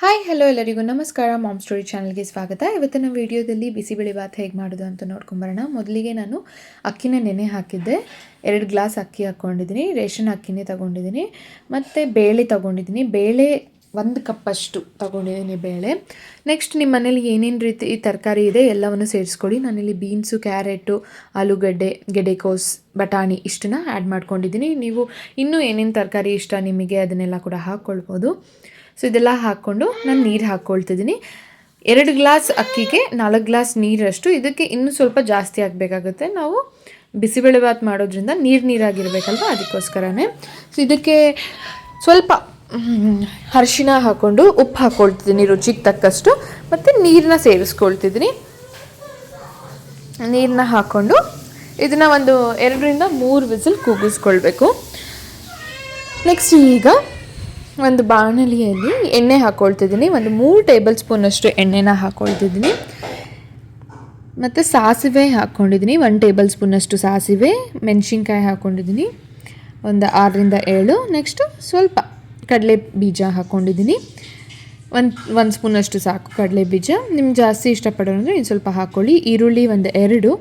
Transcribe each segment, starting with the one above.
Hi hello ಎಲ್ಲರಿಗೂ ನಮಸ್ಕಾರ. Ma'am story ಚಾನಲ್ಗೆ ಸ್ವಾಗತ. ಇವತ್ತಿನ ವಿಡಿಯೋದಲ್ಲಿ ಬಿಸಿಬೇಳೆಭಾತ್ ಹೇಗೆ ಮಾಡೋದು ಅಂತ ನೋಡ್ಕೊಂಬರೋಣ. ಮೊದಲಿಗೆ ನಾನು ಅಕ್ಕಿನ ನೆನೆ ಹಾಕಿದ್ದೆ. 2 ಗ್ಲಾಸ್ ಅಕ್ಕಿ ಹಾಕ್ಕೊಂಡಿದ್ದೀನಿ. ರೇಷನ್ ಅಕ್ಕಿನೇ ತೊಗೊಂಡಿದ್ದೀನಿ. ಮತ್ತು ಬೇಳೆ ತೊಗೊಂಡಿದ್ದೀನಿ. ಬೇಳೆ 1 ಕಪ್ಪಷ್ಟು ತೊಗೊಂಡಿದ್ದೀನಿ ಬೇಳೆ. ನೆಕ್ಸ್ಟ್ ನಿಮ್ಮ ಮನೇಲಿ ಏನೇನು ರೀತಿ ತರಕಾರಿ ಇದೆ ಎಲ್ಲವನ್ನು ಸೇರಿಸ್ಕೊಳ್ಳಿ. ನಾನಿಲ್ಲಿ ಬೀನ್ಸು, ಕ್ಯಾರೆಟು, ಆಲೂಗಡ್ಡೆ, ಗೆಡ್ಡೆಕೋಸು, ಬಟಾಣಿ ಇಷ್ಟನ್ನ ಆ್ಯಡ್ ಮಾಡ್ಕೊಂಡಿದ್ದೀನಿ. ನೀವು ಇನ್ನೂ ಏನೇನು ತರಕಾರಿ ಇಷ್ಟ ನಿಮಗೆ ಅದನ್ನೆಲ್ಲ ಕೂಡ ಹಾಕ್ಕೊಳ್ಬೋದು. ಸೊ ಇದೆಲ್ಲ ಹಾಕ್ಕೊಂಡು ನಾನು ನೀರು ಹಾಕ್ಕೊಳ್ತಿದ್ದೀನಿ. 2 ಗ್ಲಾಸ್ ಅಕ್ಕಿಗೆ 4 ಗ್ಲಾಸ್ ನೀರಷ್ಟು. ಇದಕ್ಕೆ ಇನ್ನೂ ಸ್ವಲ್ಪ ಜಾಸ್ತಿ ಆಗಬೇಕಾಗುತ್ತೆ. ನಾವು ಬಿಸಿಬೇಳೆಭಾತ್ ಮಾಡೋದ್ರಿಂದ ನೀರಾಗಿರಬೇಕಲ್ವ, ಅದಕ್ಕೋಸ್ಕರನೇ. ಸೊ ಇದಕ್ಕೆ ಸ್ವಲ್ಪ ಅರಿಶಿನ ಹಾಕ್ಕೊಂಡು ಉಪ್ಪು ಹಾಕ್ಕೊಳ್ತಿದ್ದೀನಿ ರುಚಿಗೆ ತಕ್ಕಷ್ಟು, ಮತ್ತು ನೀರನ್ನ ಸೇರಿಸ್ಕೊಳ್ತಿದ್ದೀನಿ. ನೀರನ್ನ ಹಾಕ್ಕೊಂಡು ಇದನ್ನು ಒಂದು 2-3 ವಿಸಿಲ್ ಕೂಗಿಸ್ಕೊಳ್ಬೇಕು. ನೆಕ್ಸ್ಟ್ ಈಗ ಒಂದು ಬಾಣಲಿಯಲ್ಲಿ ಎಣ್ಣೆ ಹಾಕ್ಕೊಳ್ತಿದ್ದೀನಿ. ಒಂದು 3 ಟೇಬಲ್ ಸ್ಪೂನಷ್ಟು ಎಣ್ಣೆನ ಹಾಕ್ಕೊಳ್ತಿದ್ದೀನಿ. ಮತ್ತು ಸಾಸಿವೆ ಹಾಕ್ಕೊಂಡಿದ್ದೀನಿ. 1 ಟೇಬಲ್ ಸ್ಪೂನಷ್ಟು ಸಾಸಿವೆ. ಮೆಣಸಿನ್ಕಾಯಿ ಹಾಕ್ಕೊಂಡಿದ್ದೀನಿ ಒಂದು 6-7. ನೆಕ್ಸ್ಟು ಸ್ವಲ್ಪ ಕಡಲೆ ಬೀಜ ಹಾಕ್ಕೊಂಡಿದ್ದೀನಿ. ಒಂದು ಸ್ಪೂನಷ್ಟು ಸಾಕು ಕಡಲೆ ಬೀಜ. ನಿಮ್ಗೆ ಜಾಸ್ತಿ ಇಷ್ಟಪಡೋರು ಅಂದರೆ ಇನ್ನು ಸ್ವಲ್ಪ ಹಾಕ್ಕೊಳ್ಳಿ. ಈರುಳ್ಳಿ ಒಂದು 2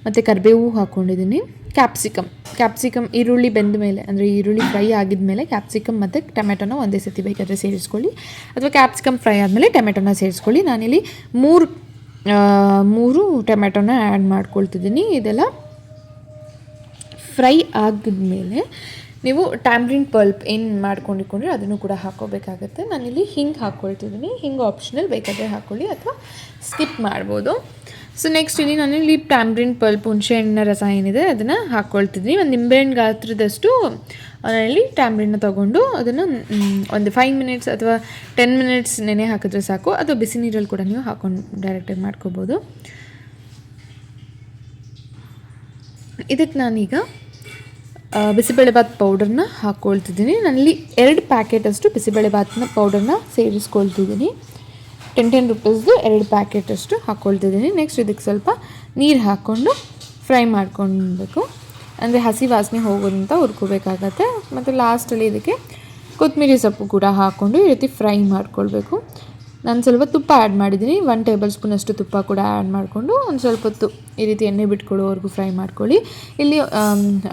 ಮತ್ತು ಕರಿಬೇವು ಹಾಕ್ಕೊಂಡಿದ್ದೀನಿ. ಕ್ಯಾಪ್ಸಿಕಮ್ ಈರುಳ್ಳಿ ಬೆಂದ ಮೇಲೆ, ಅಂದರೆ ಈರುಳ್ಳಿ ಫ್ರೈ ಆಗಿದ ಮೇಲೆ ಕ್ಯಾಪ್ಸಿಕಮ್ ಮತ್ತು ಟೊಮೆಟೊನ ಒಂದೇ ಸತಿ ಬೇಕಾದರೆ ಸೇರಿಸ್ಕೊಳ್ಳಿ, ಅಥವಾ ಕ್ಯಾಪ್ಸಿಕಮ್ ಫ್ರೈ ಆದಮೇಲೆ ಟೊಮೆಟೊನ ಸೇರಿಸ್ಕೊಳ್ಳಿ. ನಾನಿಲ್ಲಿ 3 ಟೊಮೆಟೊನ ಆ್ಯಡ್ ಮಾಡ್ಕೊಳ್ತಿದ್ದೀನಿ. ಇದೆಲ್ಲ ಫ್ರೈ ಆಗಿದ್ಮೇಲೆ ನೀವು ಟ್ಯಾಮ್ರಿನ್ ಪಲ್ಪ್ ಏನು ಮಾಡ್ಕೊಂಡಿಕೊಂಡ್ರೆ ಅದನ್ನು ಕೂಡ ಹಾಕ್ಕೋಬೇಕಾಗತ್ತೆ. ನಾನಿಲ್ಲಿ ಹಿಂಗೆ ಹಾಕ್ಕೊಳ್ತಿದ್ದೀನಿ. ಹಿಂಗೆ ಆಪ್ಷನಲ್, ಬೇಕಾದರೆ ಹಾಕ್ಕೊಳ್ಳಿ ಅಥವಾ ಸ್ಕಿಪ್ ಮಾಡ್ಬೋದು. ಸೊ ನೆಕ್ಸ್ಟ್ ಇಲ್ಲಿ ನಾನಿಲ್ಲಿ ಟ್ಯಾಮ್ರಿನ್ ಪಲ್ಪ್, ಹುಣಸೆಹಣ್ಣಿನ ರಸ ಏನಿದೆ ಅದನ್ನು ಹಾಕ್ಕೊಳ್ತಿದ್ದೀನಿ. ಒಂದು ನಿಂಬೆಹಣ್ಣು ಗಾತ್ರದಷ್ಟು ನಾನಿಲ್ಲಿ ಟ್ಯಾಮ್ರಿನ್ನ ತೊಗೊಂಡು ಅದನ್ನು ಒಂದು 5 ಮಿನಿಟ್ಸ್ ಅಥವಾ 10 ಮಿನಿಟ್ಸ್ ನೆನೆ ಹಾಕಿದ್ರೆ ಸಾಕು. ಅಥವಾ ಬಿಸಿ ನೀರಲ್ಲಿ ಕೂಡ ನೀವು ಹಾಕ್ಕೊಂಡು ಡೈರೆಕ್ಟಾಗಿ ಮಾಡ್ಕೋಬೋದು. ಇದಕ್ಕೆ ನಾನೀಗ ಬಿಸಿಬೇಳೆಭಾತ್ ಪೌಡರ್ನ ಹಾಕ್ಕೊಳ್ತಿದ್ದೀನಿ. ನಾನಲ್ಲಿ 2 ಪ್ಯಾಕೆಟಷ್ಟು ಬಿಸಿಬೇಳೆಭಾತ್ನ ಪೌಡರ್ನ ಸೇರಿಸ್ಕೊಳ್ತಿದ್ದೀನಿ. 10 ರೂಪೀಸ್ದು 2 ಪ್ಯಾಕೆಟಷ್ಟು ಹಾಕ್ಕೊಳ್ತಿದ್ದೀನಿ. ನೆಕ್ಸ್ಟ್ ಇದಕ್ಕೆ ಸ್ವಲ್ಪ ನೀರು ಹಾಕ್ಕೊಂಡು ಫ್ರೈ ಮಾಡ್ಕೊಳ್ಬೇಕು. ಅಂದರೆ ಹಸಿ ವಾಸನೆ ಹೋಗೋದಂತ ಹುರ್ಕೋಬೇಕಾಗತ್ತೆ. ಮತ್ತು ಲಾಸ್ಟಲ್ಲಿ ಇದಕ್ಕೆ ಕೊತ್ತಂಬರಿ ಸೊಪ್ಪು ಕೂಡ ಹಾಕ್ಕೊಂಡು ಈ ರೀತಿ ಫ್ರೈ ಮಾಡ್ಕೊಳ್ಬೇಕು. ನಾನು ಸ್ವಲ್ಪ ತುಪ್ಪ ಆ್ಯಡ್ ಮಾಡಿದ್ದೀನಿ. 1 ಟೇಬಲ್ ಸ್ಪೂನಷ್ಟು ತುಪ್ಪ ಕೂಡ ಆ್ಯಡ್ ಮಾಡಿಕೊಂಡು ಒಂದು ಸ್ವಲ್ಪ ಹೊತ್ತು ಈ ರೀತಿ ಎಣ್ಣೆ ಬಿಟ್ಕೊಳ್ಳೋವರೆಗೂ ಫ್ರೈ ಮಾಡ್ಕೊಳ್ಳಿ. ಇಲ್ಲಿ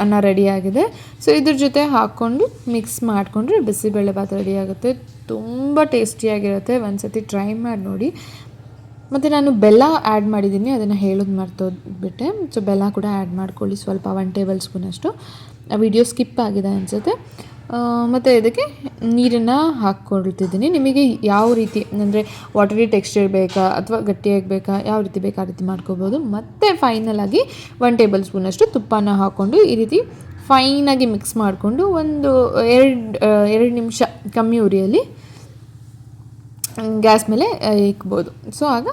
ಅನ್ನ ರೆಡಿಯಾಗಿದೆ. ಸೊ ಇದ್ರ ಜೊತೆ ಹಾಕ್ಕೊಂಡು ಮಿಕ್ಸ್ ಮಾಡಿಕೊಂಡ್ರೆ ಬಿಸಿಬೇಳೆಭಾತ್ ರೆಡಿ ಆಗುತ್ತೆ. ತುಂಬ ಟೇಸ್ಟಿಯಾಗಿರುತ್ತೆ. ಒಂದು ಸತಿ ಟ್ರೈ ಮಾಡಿ ನೋಡಿ. ಮತ್ತು ನಾನು ಬೆಲ್ಲ ಆ್ಯಡ್ ಮಾಡಿದ್ದೀನಿ, ಅದನ್ನು ಹೇಳೋದು ಮರ್ತೋಗ್ಬಿಟ್ಟೆ. ಸೊ ಬೆಲ್ಲ ಕೂಡ ಆ್ಯಡ್ ಮಾಡ್ಕೊಳ್ಳಿ ಸ್ವಲ್ಪ, 1 ಟೇಬಲ್ ಸ್ಪೂನಷ್ಟು. ಆ ವಿಡಿಯೋ ಸ್ಕಿಪ್ ಆಗಿದೆ ಅನಿಸುತ್ತೆ. ಮತ್ತು ಇದಕ್ಕೆ ನೀರನ್ನು ಹಾಕ್ಕೊಳ್ತಿದ್ದೀನಿ. ನಿಮಗೆ ಯಾವ ರೀತಿ ಅಂದರೆ ವಾಟರಿ ಟೆಕ್ಸ್ಚರ್ ಬೇಕಾ ಅಥವಾ ಗಟ್ಟಿಯಾಗಿ ಬೇಕಾ, ಯಾವ ರೀತಿ ಬೇಕಾ ಆ ರೀತಿ ಮಾಡ್ಕೋಬೋದು. ಮತ್ತು ಫೈನಲಾಗಿ 1 ಟೇಬಲ್ ಸ್ಪೂನಷ್ಟು ತುಪ್ಪನ ಹಾಕ್ಕೊಂಡು ಈ ರೀತಿ ಫೈನಾಗಿ ಮಿಕ್ಸ್ ಮಾಡಿಕೊಂಡು ಒಂದು 2 ನಿಮಿಷ ಕಮ್ಮಿ ಉರಿಯಲ್ಲಿ ಗ್ಯಾಸ್ ಮೇಲೆ ಇಕ್ಬೋದು. ಸೊ ಆಗ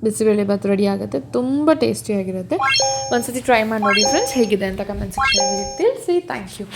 ಬಿಸಿಬೇಳೆಭಾತ್ ರೆಡಿ ಆಗುತ್ತೆ. ತುಂಬ ಟೇಸ್ಟಿಯಾಗಿರುತ್ತೆ. ಒಂದು ಸತಿ ಟ್ರೈ ಮಾಡಿ ನೋಡಿ ಫ್ರೆಂಡ್ಸ್, ಹೇಗಿದೆ ಅಂತ ಕಮೆಂಟ್ ಸೆಕ್ಷನಲ್ಲಿ ತಿಳಿಸಿ. Thank you.